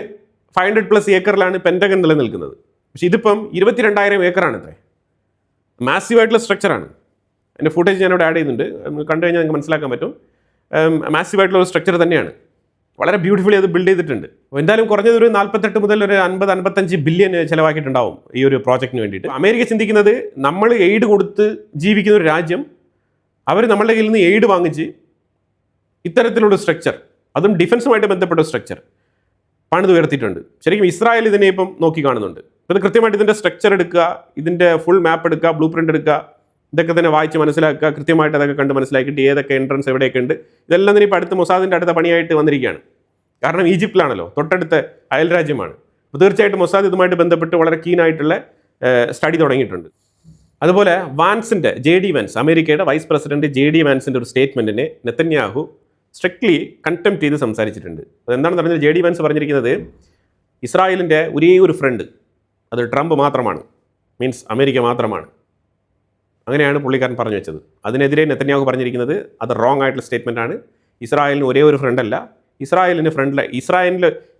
500+ ഏക്കറിലാണ് പെൻറ്റഗൺ നിലനിൽക്കുന്നത്. പക്ഷേ ഇതിപ്പം 22,000 ഏക്കറാണ്. ഇത്രേ മാസീവായിട്ടുള്ള സ്ട്രക്ചറാണ്. അതിൻ്റെ ഫുട്ടേജ് ഞാനിവിടെ ആഡ് ചെയ്യുന്നുണ്ട്, കണ്ടു കഴിഞ്ഞാൽ നിങ്ങൾക്ക് മനസ്സിലാക്കാൻ പറ്റും. മാസീവായിട്ടുള്ള ഒരു സ്ട്രക്ചർ തന്നെയാണ്. വളരെ ബ്യൂട്ടിഫുള്ളി അത് ബിൽഡ് ചെയ്തിട്ടുണ്ട്. എന്തായാലും കുറഞ്ഞതൊരു 48 മുതൽ ഒരു 50-55 ബില്യൺ ചിലവാക്കിയിട്ടുണ്ടാവും ഈ ഒരു പ്രോജക്റ്റിന് വേണ്ടിയിട്ട്. അമേരിക്ക ചിന്തിക്കുന്നത്, നമ്മൾ എയ്ഡ് കൊടുത്ത് ജീവിക്കുന്ന ഒരു രാജ്യം, അവർ നമ്മളുടെ കയ്യിൽ നിന്ന് എയ്ഡ് വാങ്ങിച്ച് ഇത്തരത്തിലുള്ള സ്ട്രക്ചർ, അതും ഡിഫൻസുമായിട്ട് ബന്ധപ്പെട്ട സ്ട്രക്ചർ പണിതുയർത്തിയിട്ടുണ്ട്. ശരിക്കും ഇസ്രായേൽ ഇതിനെ ഇപ്പം നോക്കി കാണുന്നുണ്ട്. ഇത് കൃത്യമായിട്ട് ഇതിൻ്റെ സ്ട്രക്ചർ എടുക്കുക, ഇതിൻ്റെ ഫുൾ മാപ്പ് എടുക്കുക, ബ്ലൂ പ്രിൻ്റ് എടുക്കുക, ഇതൊക്കെ തന്നെ വായിച്ച് മനസ്സിലാക്കുക, കൃത്യമായിട്ട് അതൊക്കെ കണ്ട് മനസ്സിലാക്കിയിട്ട് ഏതൊക്കെ എൻട്രൻസ് എവിടെയൊക്കെ ഉണ്ട്, ഇതെല്ലാം തന്നെ ഇപ്പോൾ അടുത്ത് മൊസാദിൻ്റെ അടുത്ത പണിയായിട്ട് വന്നിരിക്കുകയാണ്. കാരണം ഈജിപ്തിലാണല്ലോ, തൊട്ടടുത്ത അയൽ രാജ്യമാണ്. അപ്പോൾ തീർച്ചയായിട്ടും മൊസാദ് ഇതുമായിട്ട് ബന്ധപ്പെട്ട് വളരെ കീനായിട്ടുള്ള സ്റ്റഡി തുടങ്ങിയിട്ടുണ്ട്. അതുപോലെ വാൻസിൻ്റെ, JD വാൻസ്, അമേരിക്കയുടെ വൈസ് പ്രസിഡന്റ് JD വാൻസിൻ്റെ ഒരു സ്റ്റേറ്റ്മെൻറ്റിനെ നെതന്യാഹു സ്ട്രിക്ട്ലി കണ്ടംപ്റ്റ് ചെയ്ത് സംസാരിച്ചിട്ടുണ്ട്. അതെന്താണെന്ന് പറഞ്ഞാൽ JD വാൻസ് പറഞ്ഞിരിക്കുന്നത്, ഇസ്രായേലിൻ്റെ ഒരേ ഒരു ഫ്രണ്ട് അത് ട്രംപ് മാത്രമാണ്, മീൻസ് അമേരിക്ക മാത്രമാണ്. അങ്ങനെയാണ് പുള്ളിക്കാരൻ പറഞ്ഞു വെച്ചത്. അതിനെതിരെ നെതന്യാഹു പറഞ്ഞിരിക്കുന്നത് അത് റോങ് ആയിട്ടുള്ള സ്റ്റേറ്റ്മെൻ്റ് ആണ്. ഇസ്രായേലിന് ഒരേ ഒരു ഫ്രണ്ടല്ല,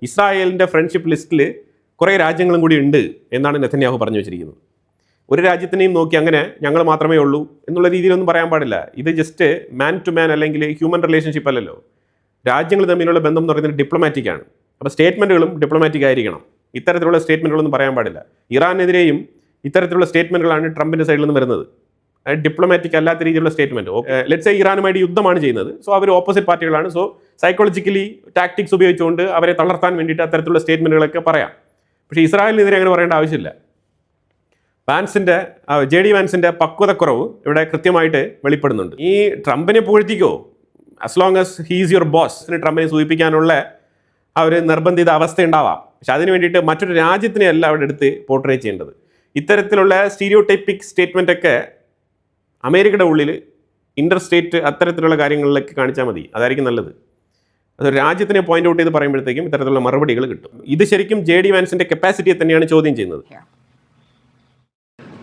ഇസ്രായേലിൻ്റെ ഫ്രണ്ട്ഷിപ്പ് ലിസ്റ്റിൽ കുറേ രാജ്യങ്ങളും കൂടി ഉണ്ട് എന്നാണ് നെതന്യാഹു പറഞ്ഞു വെച്ചിരിക്കുന്നത്. ഒരു രാജ്യത്തിനെയും നോക്കി അങ്ങനെ ഞങ്ങൾ മാത്രമേ ഉള്ളൂ എന്നുള്ള രീതിയിലൊന്നും പറയാൻ പാടില്ല. ഇത് ജസ്റ്റ് മാൻ ടു മാൻ അല്ലെങ്കിൽ ഹ്യൂമൻ റിലേഷൻഷിപ്പ് അല്ലല്ലോ. രാജ്യങ്ങൾ തമ്മിലുള്ള ബന്ധം എന്ന് പറയുന്നത് ഡിപ്ലോമാറ്റിക്കാണ്. അപ്പോൾ സ്റ്റേറ്റ്മെൻറ്റുകളും ഡിപ്ലോമാറ്റിക് ആയിരിക്കണം. ഇത്തരത്തിലുള്ള സ്റ്റേറ്റ്മെൻറ്റുകളൊന്നും പറയാൻ പാടില്ല. ഇറാനെതിരെയും ഇത്തരത്തിലുള്ള സ്റ്റേറ്റ്മെൻറ്റുകളാണ് ട്രംപിൻ്റെ സൈഡിൽ നിന്ന് വരുന്നത്. ഡിപ്ലോമാറ്റിക് അല്ലാത്ത രീതിയിലുള്ള സ്റ്റേറ്റ്മെൻറ്റ്. ലെറ്റ്സ് സേ ഇറാനുമായിട്ട് യുദ്ധമാണ് ചെയ്യുന്നത്, സോ അവർ ഓപ്പോസിറ്റ് പാർട്ടികളാണ്, സോ സൈക്കോളജിക്കലി ടാക്ടിക്സ് ഉപയോഗിച്ചുകൊണ്ട് അവരെ തളർത്താൻ വേണ്ടിയിട്ട് അത്തരത്തിലുള്ള സ്റ്റേറ്റ്മെൻറ്റുകളൊക്കെ പറയാം. പക്ഷേ ഇസ്രായേലിനെതിരെ അങ്ങനെ പറയേണ്ട ആവശ്യമില്ല. JD വാൻസിൻ്റെ പക്വതക്കുറവ് ഇവിടെ കൃത്യമായിട്ട് വെളിപ്പെടുന്നുണ്ട്. ഈ ട്രംപിനെ പുകഴ്ത്തിക്കോ, as long as he's your boss, ട്രംപിനെ സൂചിപ്പിക്കാനുള്ള ആ ഒരു നിർബന്ധിത അവസ്ഥ ഉണ്ടാവാം. പക്ഷെ അതിന് വേണ്ടിയിട്ട് മറ്റൊരു രാജ്യത്തിനെ അല്ല അവിടെ എടുത്ത് പോർട്രേ ചെയ്യേണ്ടത്. ഇത്തരത്തിലുള്ള സ്റ്റീരിയോടൈപ്പിക് സ്റ്റേറ്റ്മെൻറ്റൊക്കെ അമേരിക്കയുടെ ഉള്ളിൽ ഇൻ്റർ സ്റ്റേറ്റ് അത്തരത്തിലുള്ള കാര്യങ്ങളിലേക്ക് കാണിച്ചാൽ മതി, അതായിരിക്കും നല്ലത്. അത് രാജ്യത്തിനെ പോയിന്റ് ഔട്ട് ചെയ്ത് പറയുമ്പോഴത്തേക്കും ഇത്തരത്തിലുള്ള മറുപടികൾ കിട്ടും. ഇത് ശരിക്കും JD വാൻസിൻ്റെ കപ്പാസിറ്റിയെ തന്നെയാണ് ചോദ്യം ചെയ്യുന്നത്.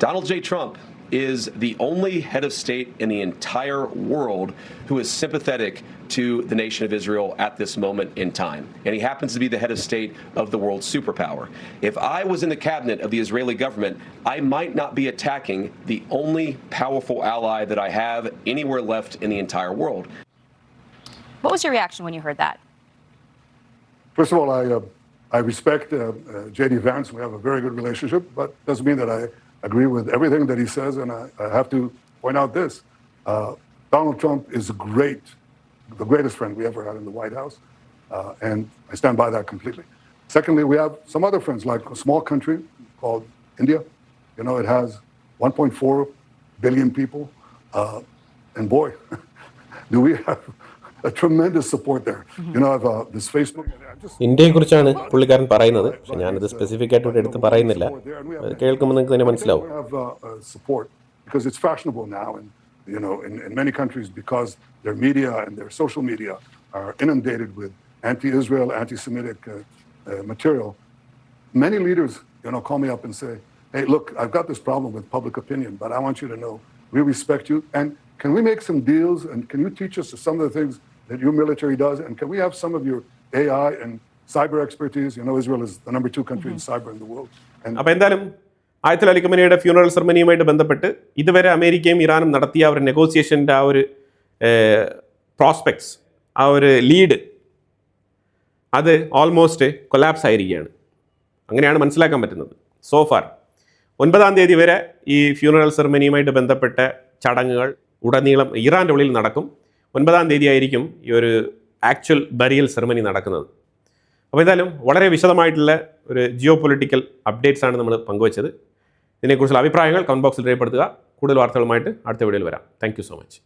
Donald J. Trump is the only head of state in the entire world who is sympathetic to the nation of Israel at this moment in time. And he happens to be the head of state of the world's superpower. If I was in the cabinet of the Israeli government, I might not be attacking the only powerful ally that I have anywhere left in the entire world. What was your reaction when you heard that? First of all, I respect JD Vance. We have a very good relationship, but doesn't mean that I agree with everything that he says, and I have to point out this. Donald Trump is the greatest friend we ever had in the White House, and I stand by that completely. Secondly, we have some other friends, like a small country called India. You know, it has 1.4 billion people, and boy, do we have a tremendous support there. You know, I have this Facebook. ഇന്ത്യയെക്കുറിച്ചാണ് പുള്ളിക്കാരൻ പറയുന്നത്, പക്ഷെ ഞാനത് specific ആയിട്ട് എടുത്ത് പറയുന്നില്ല. കേൾക്കുമ്പോൾ നിങ്ങൾക്ക് തന്നെ മനസ്സിലാവും. Support because it's fashionable now, and you know, in many countries, because their media and their social media are inundated with anti-Israel, anti-Semitic material. Many leaders, you know, call me up and say, "Hey, look, I've got this problem with public opinion, but I want you to know we respect you, and can we make some deals, and can you teach us some of the things that your military does, and can we have some of your AI and cyber expertise? You know, Israel is the number 2 country in cyber in the world." അപ്പോൾ എന്തായാലും ആയത്തുൽ Ali ഖമേനിയുടെ funeral സെറമണിയുമായിട്ട് ബന്ധപ്പെട്ട് ഇതുവരെ അമേരിക്കയും ഇറാനും നടത്തിയ ഒരു നെഗോസിയേഷൻ്റെ ആ ഒരു പ്രോസ്പെക്ട്സ് ആ ഒരു ലീഡ് അത് ഓൾമോസ്റ്റ് കൊലാപ്സ് ആയിരിക്കുകയാണ്. അങ്ങനെയാണ് മനസ്സിലാക്കാൻ പറ്റുന്നത് സോ ഫാർ. 9-ാം തീയതി വരെ ഈ ഫ്യൂണറൽ സെറമണിയുമായിട്ട് ബന്ധപ്പെട്ട ചടങ്ങുകൾ ഉടനീളം ഇറാൻ്റെ ഉള്ളിൽ നടക്കും. 9-ാം തീയതി ആയിരിക്കും ഈ ഒരു ആക്ച്വൽ ബറിയൽ സെറമണി നടക്കുന്നത്. അപ്പോൾ എന്തായാലും വളരെ വിശദമായിട്ടുള്ള ഒരു ജിയോ പൊളിറ്റിക്കൽ അപ്ഡേറ്റ്സ് ആണ് നമ്മൾ പങ്കുവച്ചത്. ഇതിനെക്കുറിച്ചുള്ള അഭിപ്രായങ്ങൾ കമൻറ്റ് ബോക്സിൽ രേഖപ്പെടുത്തുക. കൂടുതൽ വാർത്തകളുമായിട്ട് അടുത്ത വീഡിയോയിൽ വരാം. Thank you so much.